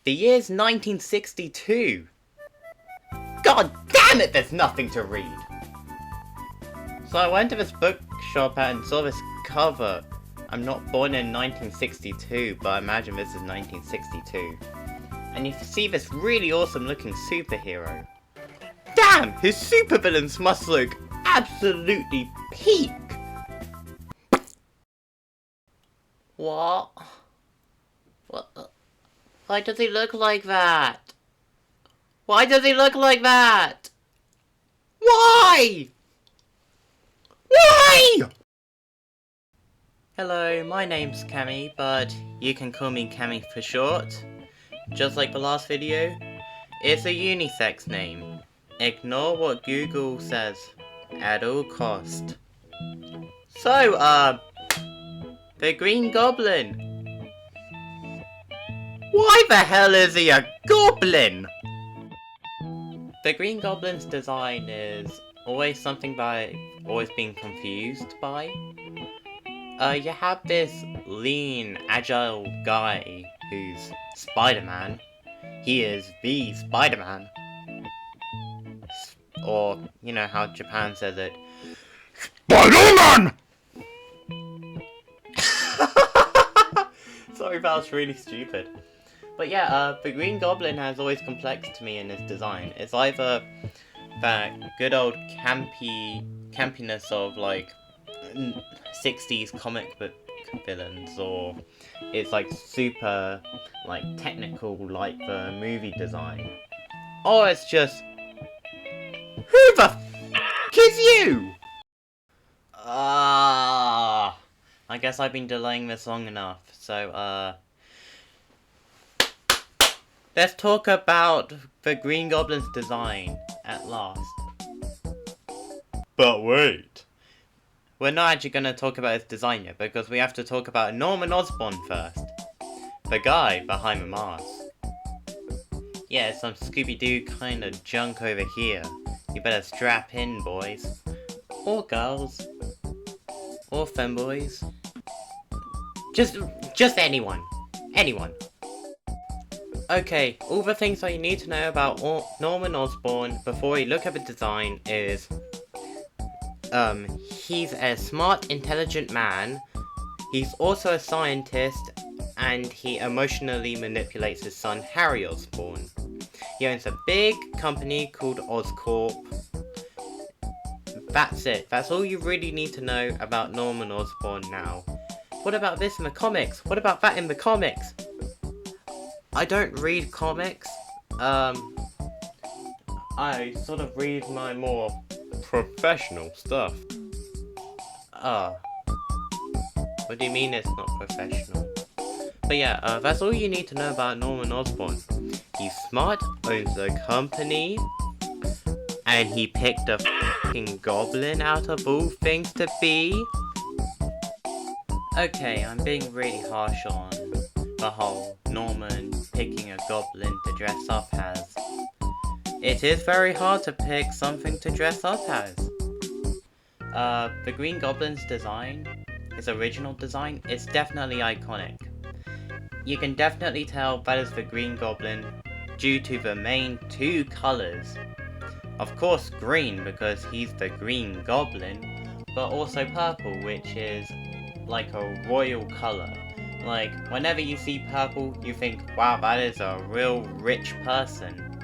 The year's 1962. God damn it, there's nothing to read! So I went to this bookshop and saw this cover. I'm not born in 1962, but I imagine this is 1962. And you see this really awesome looking superhero. Damn! His supervillains must look absolutely peak! What? What? Why does he look like that? Why does he look like that? Why? Why? Hello, my name's Cammy, but you can call me Cammy for short. Just like the last video, it's a unisex name. Ignore what Google says at all cost. So, the Green Goblin. Why the hell is he a goblin? The Green Goblin's design is always something that I've always been confused by. You have this lean, agile guy who's Spider-Man. He is the Spider-Man. Or, you know how Japan says it, Spider-Man! Sorry, that was really stupid. But yeah, the Green Goblin has always complexed me in his design. It's either that good old campiness of like 60s comic book villains, or it's like super like technical like the movie design, or it's just who the f*** is you? I guess I've been delaying this long enough, so let's talk about the Green Goblin's design at last. But wait, we're not actually going to talk about his design yet, because we have to talk about Norman Osborn first. The guy behind the mask. Yeah, some Scooby-Doo kind of junk over here. You better strap in, boys. Or girls. Or femboys. Just anyone. Anyone. Okay, all the things that you need to know about Norman Osborn before you look at the design is he's a smart, intelligent man. He's also a scientist, and he emotionally manipulates his son Harry Osborn. He owns a big company called Oscorp. That's it. That's all you really need to know about Norman Osborn now. What about this in the comics? What about that in the comics? I don't read comics. I sort of read my more professional stuff. What do you mean it's not professional? But yeah, that's all you need to know about Norman Osborn. He's smart, owns a company, and he picked a f***ing goblin out of all things to be. Okay, I'm being really harsh on the whole Norman picking a goblin to dress up as. It is very hard to pick something to dress up as. The Green Goblin's design, his original design, is definitely iconic. You can definitely tell that is the Green Goblin due to the main two colours. Of course green, because he's the Green Goblin, but also purple, which is like a royal colour. Like, whenever you see purple, you think, wow, that is a real rich person.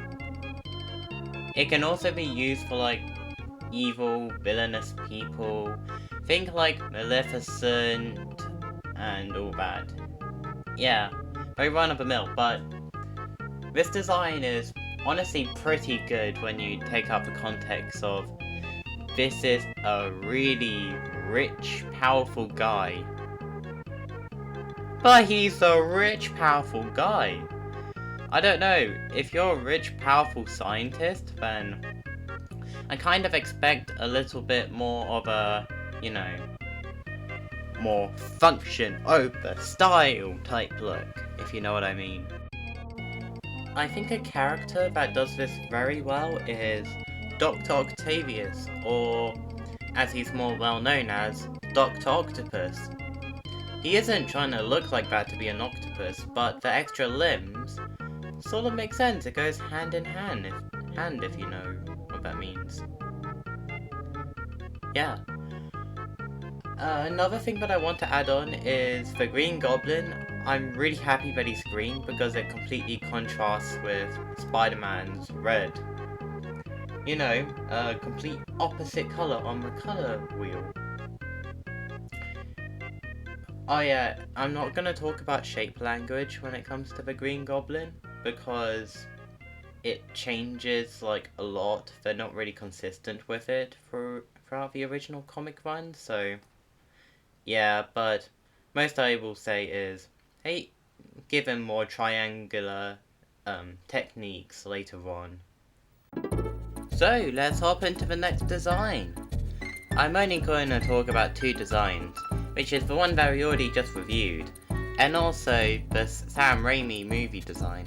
It can also be used for like evil, villainous people. Think like Maleficent and all that. Yeah, very run of the mill, but this design is honestly pretty good when you take out the context of this is a really rich, powerful guy. But he's a rich, powerful guy. I don't know, if you're a rich, powerful scientist, then I kind of expect a little bit more of a, you know, more function over style type look, if you know what I mean. I think a character that does this very well is Dr. Octavius, or as he's more well known as, Dr. Octopus. He isn't trying to look like that to be an octopus, but the extra limbs, sort of makes sense. It goes hand in hand, if you know what that means. Yeah. Another thing that I want to add on is the Green Goblin. I'm really happy that he's green because it completely contrasts with Spider-Man's red. You know, a complete opposite colour on the colour wheel. Oh yeah, I'm not gonna talk about shape language when it comes to the Green Goblin because it changes like a lot. They're not really consistent with it throughout the original comic run, so yeah, but most I will say is, hey, give him more triangular techniques later on. So, let's hop into the next design. I'm only going to talk about two designs, which is the one that we already just reviewed, and also the Sam Raimi movie design.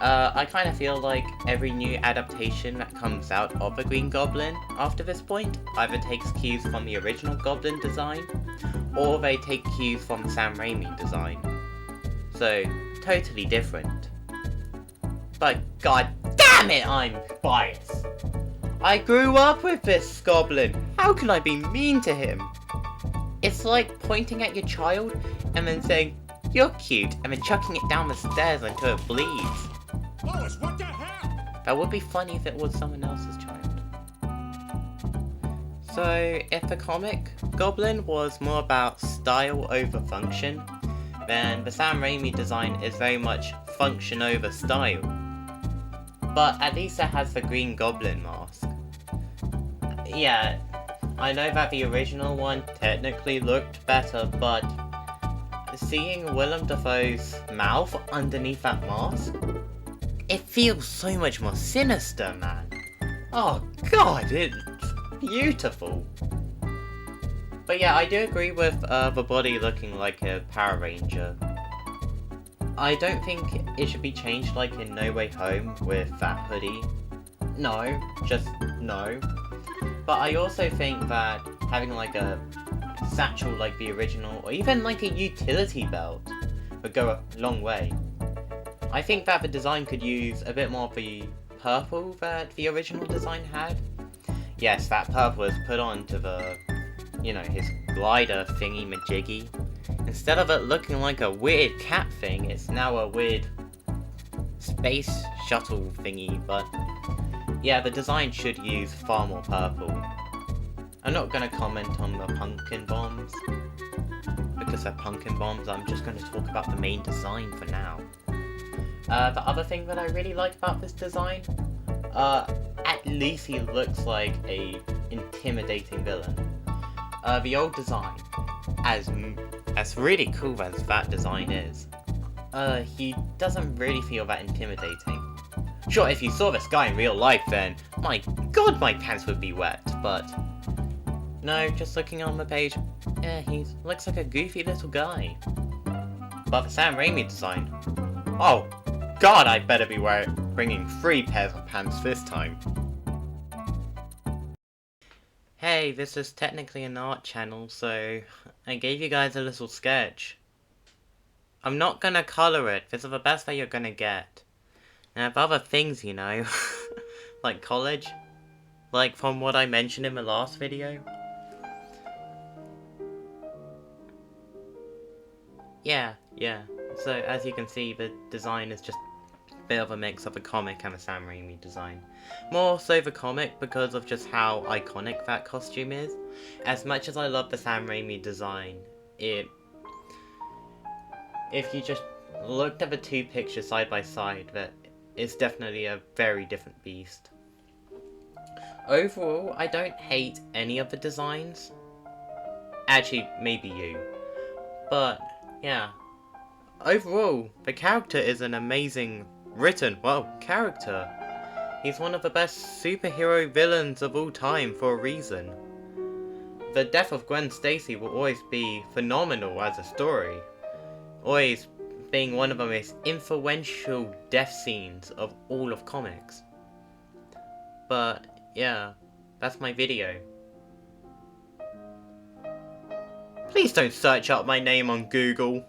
I kind of feel like every new adaptation that comes out of the Green Goblin after this point either takes cues from the original Goblin design, or they take cues from the Sam Raimi design. So, totally different. But god damn it, I'm biased! I grew up with this Goblin! How can I be mean to him? It's like pointing at your child and then saying, "You're cute," and then chucking it down the stairs until it bleeds. Lois, what the hell? That would be funny if it was someone else's child. So, if the comic Goblin was more about style over function, then the Sam Raimi design is very much function over style. But at least it has the Green Goblin mask. Yeah, I know that the original one technically looked better, but seeing Willem Dafoe's mouth underneath that mask, it feels so much more sinister, man. Oh god, it's beautiful. But yeah, I do agree with the body looking like a Power Ranger. I don't think it should be changed like in No Way Home with that hoodie. No, just no. But I also think that having like a satchel like the original, or even like a utility belt, would go a long way. I think that the design could use a bit more of the purple that the original design had. Yes, that purple is put onto the, you know, his glider thingy majiggy. Instead of it looking like a weird cat thing, it's now a weird space shuttle thingy, but yeah, the design should use far more purple. I'm not going to comment on the pumpkin bombs, because they're pumpkin bombs. I'm just going to talk about the main design for now. The other thing that I really like about this design, at least he looks like a intimidating villain. The old design, as really cool as that design is, he doesn't really feel that intimidating. Sure, if you saw this guy in real life, then my god, my pants would be wet, but no, just looking on the page, he looks like a goofy little guy. But the Sam Raimi design, oh god, I better be bringing 3 pairs of pants this time. Hey, this is technically an art channel, so I gave you guys a little sketch. I'm not gonna colour it, this is the best that you're gonna get. And I have other things, you know, like college, like from what I mentioned in the last video. Yeah, so as you can see, the design is just a bit of a mix of the comic and the Sam Raimi design. More so the comic because of just how iconic that costume is. As much as I love the Sam Raimi design, if you just looked at the two pictures side by side, that is definitely a very different beast. Overall, I don't hate any of the designs. Actually, maybe you. But, yeah. Overall, the character is an amazing written, character. He's one of the best superhero villains of all time for a reason. The death of Gwen Stacy will always be phenomenal as a story. Always being one of the most influential death scenes of all of comics. But, yeah, that's my video. Please don't search up my name on Google.